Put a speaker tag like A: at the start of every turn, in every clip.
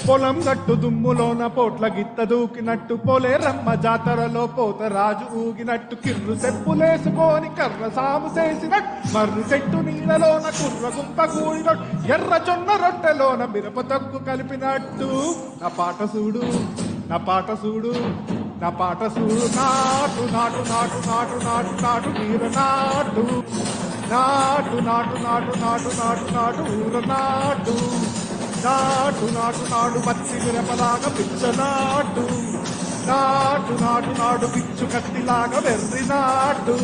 A: పొలం గట్టు దుమ్ములోన పోట్ల గిత్త దూకినట్టు పోలేరమ్మ జాతరలో పోతరాజు ఊగినట్టు కిర్రు సెప్పులేసుకొని కర్ర సాము చేసినట్టు మర్రి చెట్టు నీడలోన కుర్ర గుంప కూడినట్టు ఎర్ర జొన్న రొట్టెలోన మిరప తగ్గు కలిపినట్టు నా పాట చూడు నా పాట చూడు నా పాట చూడు నాటు నాటు నాటు నాటు నాటు నాటు వీర నాటు నాటు నాటు నాటు నాటు నాటు నాటు ఊర నాటు నాటు నాటు నాడు పచ్చి మిరపలాగా పిచ్చ నాటు నాటు నాటు నాడు పిచ్చు కత్తిలాగా వెర్రి నాటు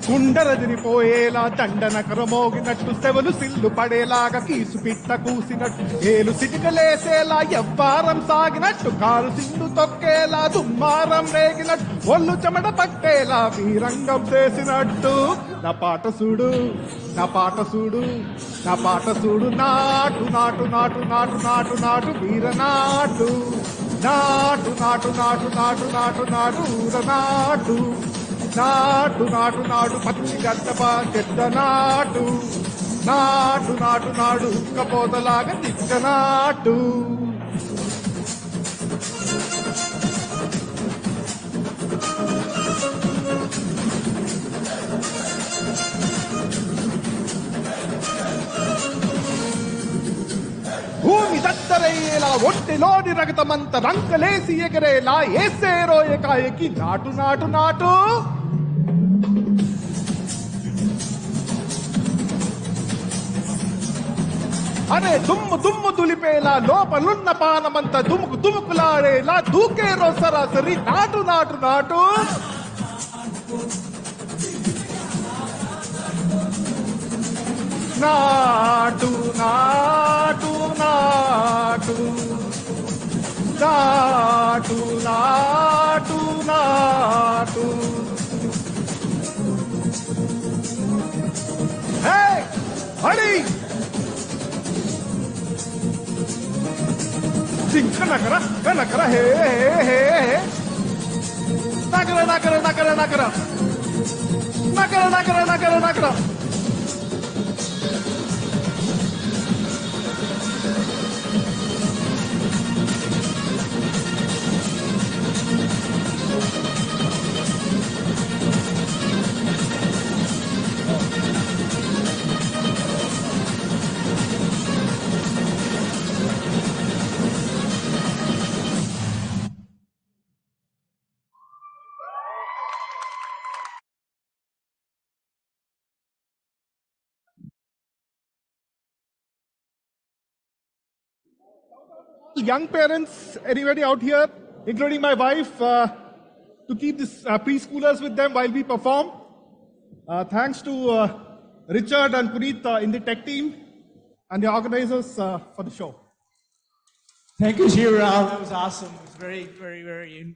A: కుండరదిరిపోయేలా దండనకర మోగినట్టు సెవలు సిల్లు పడేలాగా కీసు పిట్ట కూసినట్టు ఏలు సిటికలేసేలా ఎవ్వారం సాగినట్టు కారు సిండు తొక్కేలా దుమ్మారం రేగినట్టు ఒళ్ళు చెమట పట్టేలా వీరంగం చేసినట్టు నా పాట చూడు నా పాట చూడు నా పాట చూడు నాటు నాటు నాటు నాటు నాటు నాటు వీర నాటు నాటు నాటు నాటు నాటు నాటు నాటు ఊర నాటు నాటు నాటు నాడు పచ్చి గడ్డపా చెడ్డ నాటు నాటు నాటు నాడు ఉక్కపోతలాగా తిక్క నాటు భూమి దత్తరయ్యేలా ఒంటిలోని రగతమంత రంకలేసి ఎగరేలా ఏసే రోయకాయకి నాటు నాటు నాటు అరే దుమ్ము దుమ్ము దులిపేలా లోపలున్న పానమంతా దుముకు దుముకులాడేలా దూకే రోజు సరాసరి నాటు నాటు నాటు నాటు నాటు నాటు నాటు నాటు నాటు హే హడి నగర నగర హే హే నగర నగర నగర నగర నగర నగర నగర నగర young parents, anybody out here, including my wife, to keep this preschoolers with them while we perform. Thanks to Richard and Puneet in the tech team and the organizers for the show.
B: Thank you, Shivram. That was awesome. It was very, very, very